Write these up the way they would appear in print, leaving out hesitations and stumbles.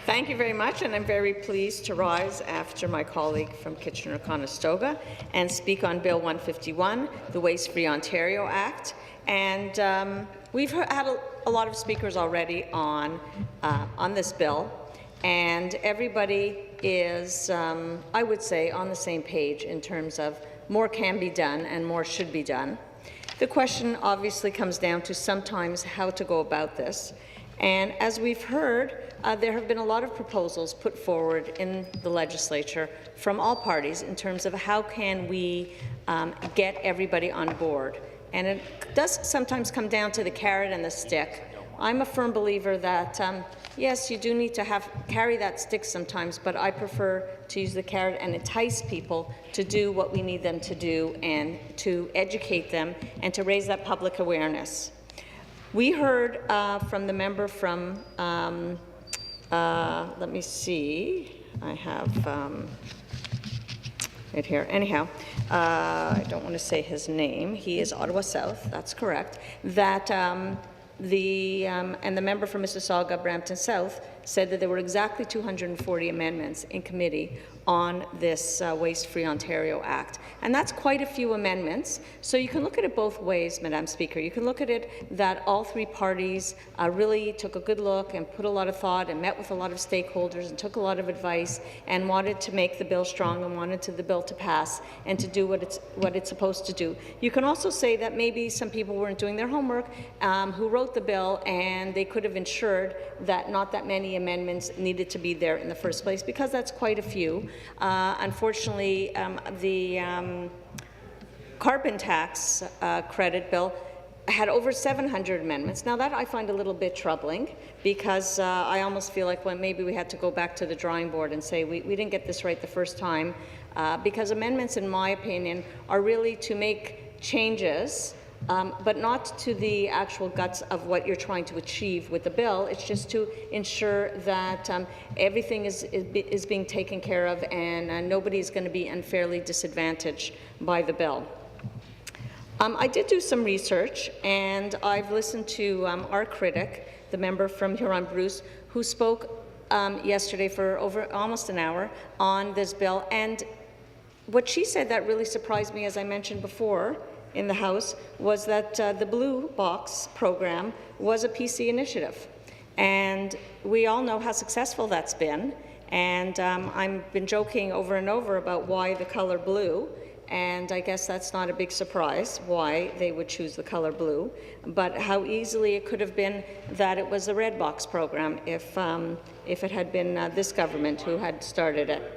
Thank you very much, and I'm very pleased to rise after my colleague from Kitchener-Conestoga and speak on Bill 151, the Waste-Free Ontario Act. And we've had a lot of speakers already on this bill, and everybody is, I would say, on the same page in terms of more can be done and more should be done. The question obviously comes down to sometimes how to go about this. And as we've heard, there have been a lot of proposals put forward in the legislature from all parties in terms of how can we get everybody on board. And it does sometimes come down to the carrot and the stick. I'm a firm believer that, yes, you do need to carry that stick sometimes, but I prefer to use the carrot and entice people to do what we need them to do and to educate them and to raise that public awareness. We heard from the member from, let me see, I have it here. Anyhow, I don't want to say his name. He is Ottawa South, that's correct, that and the member from Mississauga, Brampton South, said that there were exactly 240 amendments in committee on this Waste-Free Ontario Act. And that's quite a few amendments. So you can look at it both ways, Madam Speaker. You can look at it that all three parties really took a good look and put a lot of thought and met with a lot of stakeholders and took a lot of advice and wanted to make the bill strong and wanted the bill to pass and to do what it's supposed to do. You can also say that maybe some people weren't doing their homework who wrote the bill, and they could have ensured that not that many amendments needed to be there in the first place, because that's quite a few. Unfortunately, the carbon tax credit bill had over 700 amendments. Now that I find a little bit troubling, because I almost feel like maybe we had to go back to the drawing board and say we didn't get this right the first time, because amendments, in my opinion, are really to make changes but not to the actual guts of what you're trying to achieve with the bill. It's just to ensure that everything is being taken care of and nobody is going to be unfairly disadvantaged by the bill. I did do some research, and I've listened to our critic, the member from Huron-Bruce, who spoke yesterday for over almost an hour on this bill. And what she said that really surprised me, as I mentioned before, in the House, was that the Blue Box program was a PC initiative. And we all know how successful that's been. And I've been joking over and over about why the color blue, and I guess that's not a big surprise why they would choose the color blue, but how easily it could have been that it was a red box program if it had been this government who had started it.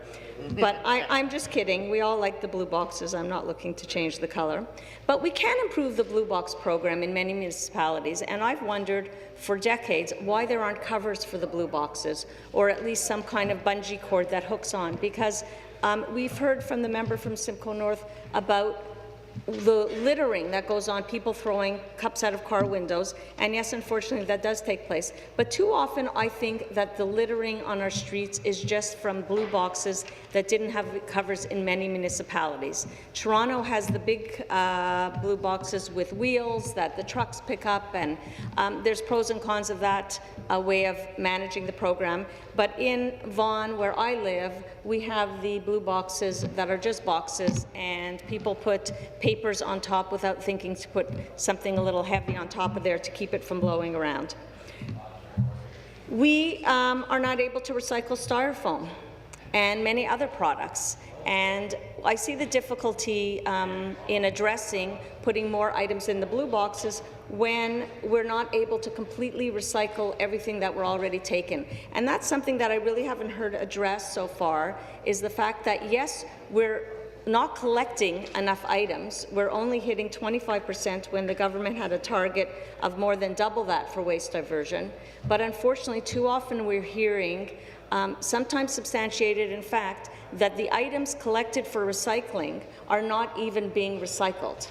But I'm just kidding. We all like the blue boxes. I'm not looking to change the color. But we can improve the blue box program in many municipalities, and I've wondered for decades why there aren't covers for the blue boxes, or at least some kind of bungee cord that hooks on, because we've heard from the member from Simcoe North about the littering that goes on, people throwing cups out of car windows, and yes, unfortunately, that does take place. But too often, I think that the littering on our streets is just from blue boxes that didn't have covers in many municipalities. Toronto has the big blue boxes with wheels that the trucks pick up, and there's pros and cons of that way of managing the program. But in Vaughan, where I live, we have the blue boxes that are just boxes, and people put papers on top without thinking to put something a little heavy on top of there to keep it from blowing around. We are not able to recycle styrofoam and many other products. And I see the difficulty in addressing putting more items in the blue boxes when we're not able to completely recycle everything that we're already taken. And that's something that I really haven't heard addressed so far, is the fact that, yes, we're not collecting enough items. We're only hitting 25% when the government had a target of more than double that for waste diversion. But unfortunately, too often we're hearing, sometimes substantiated in fact, that the items collected for recycling are not even being recycled.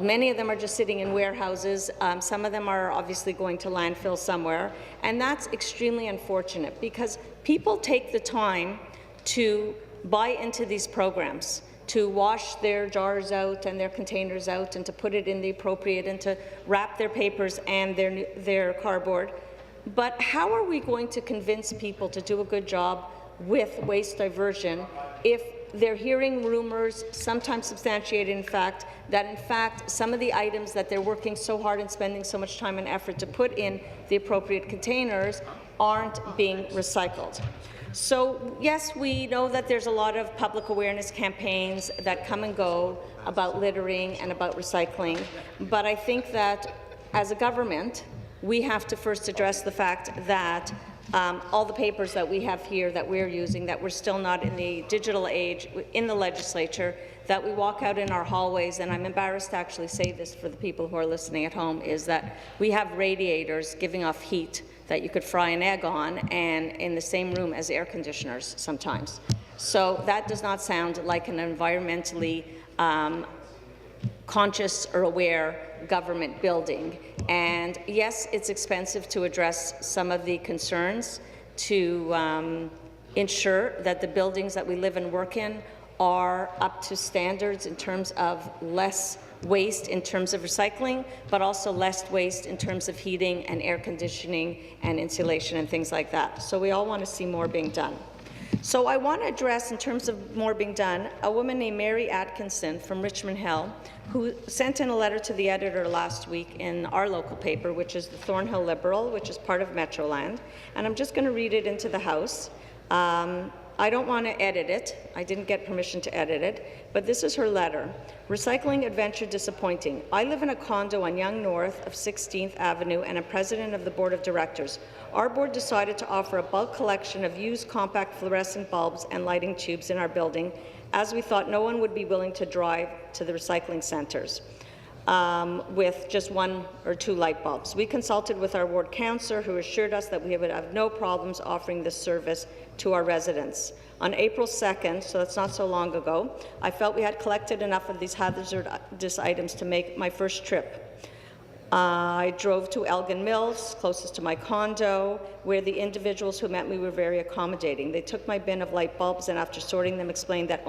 Many of them are just sitting in warehouses. Some of them are obviously going to landfill somewhere, and that's extremely unfortunate because people take the time to buy into these programs, to wash their jars out and their containers out and to put it in the appropriate and to wrap their papers and their cardboard. But how are we going to convince people to do a good job with waste diversion if they're hearing rumors, sometimes substantiated in fact, that in fact some of the items that they're working so hard and spending so much time and effort to put in the appropriate containers aren't being recycled? So yes, we know that there's a lot of public awareness campaigns that come and go about littering and about recycling, but I think that as a government, we have to first address the fact that all the papers that we have here that we're using, that we're still not in the digital age in the legislature, that we walk out in our hallways, and I'm embarrassed to actually say this for the people who are listening at home, is that we have radiators giving off heat that you could fry an egg on, and in the same room as air conditioners sometimes. So that does not sound like an environmentally conscious or aware government building. And yes, it's expensive to address some of the concerns to ensure that the buildings that we live and work in are up to standards in terms of less waste in terms of recycling, but also less waste in terms of heating and air conditioning and insulation and things like that. So we all want to see more being done. So I want to address, in terms of more being done, a woman named Mary Atkinson from Richmond Hill, who sent in a letter to the editor last week in our local paper, which is the Thornhill Liberal, which is part of Metroland. And I'm just going to read it into the House. I don't want to edit it. I didn't get permission to edit it, but this is her letter. Recycling adventure disappointing. I live in a condo on Yonge North of 16th Avenue and am president of the board of directors. Our board decided to offer a bulk collection of used compact fluorescent bulbs and lighting tubes in our building, as we thought no one would be willing to drive to the recycling centres with just 1 or 2 light bulbs. We consulted with our ward councillor, who assured us that we would have no problems offering this service to our residents. On April 2nd, so that's not so long ago, I felt we had collected enough of these hazardous items to make my first trip. I drove to Elgin Mills, closest to my condo, where the individuals who met me were very accommodating. They took my bin of light bulbs and, after sorting them, explained that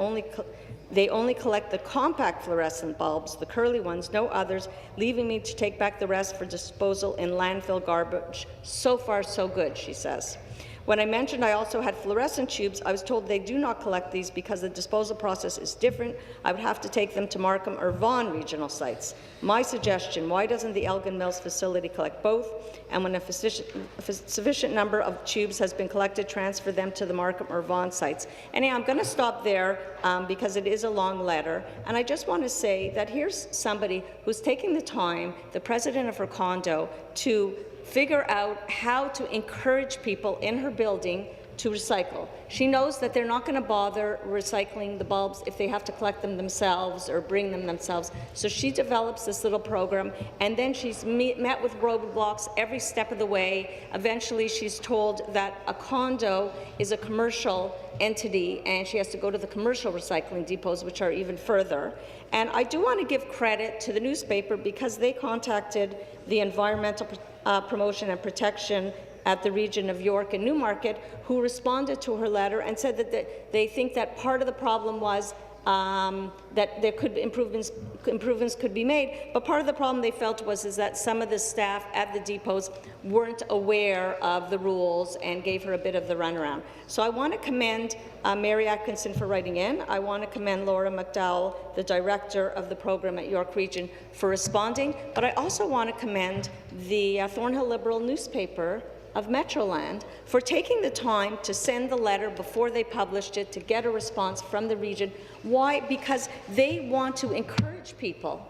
they only collect the compact fluorescent bulbs, the curly ones, no others, leaving me to take back the rest for disposal in landfill garbage. So far, so good, she says. When I mentioned I also had fluorescent tubes, I was told they do not collect these because the disposal process is different. I would have to take them to Markham or Vaughan regional sites. My suggestion, why doesn't the Elgin Mills facility collect both? And when a sufficient number of tubes has been collected, transfer them to the Markham or Vaughan sites. Anyhow, I'm going to stop there because it is a long letter. And I just want to say that here's somebody who's taking the time, the president of her condo, to figure out how to encourage people in her building to recycle. She knows that they're not going to bother recycling the bulbs if they have to collect them themselves or bring them themselves. So she develops this little program, and then she's met with roadblocks every step of the way. Eventually, she's told that a condo is a commercial entity, and she has to go to the commercial recycling depots, which are even further. And I do want to give credit to the newspaper because they contacted the Environmental Promotion and Protection at the region of York and Newmarket, who responded to her letter and said that they think that part of the problem was that there could improvements could be made, but part of the problem they felt is that some of the staff at the depots weren't aware of the rules and gave her a bit of the runaround. So I want to commend Mary Atkinson for writing in. I want to commend Laura McDowell, the director of the program at York Region, for responding, but I also want to commend the Thornhill Liberal newspaper of Metroland for taking the time to send the letter before they published it to get a response from the region. Why? Because they want to encourage people.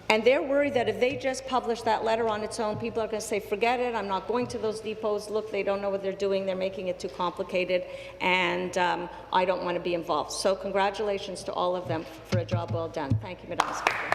And they're worried that if they just publish that letter on its own, people are going to say, forget it, I'm not going to those depots. Look, they don't know what they're doing. They're making it too complicated, and I don't want to be involved. So congratulations to all of them for a job well done. Thank you, Madam Speaker.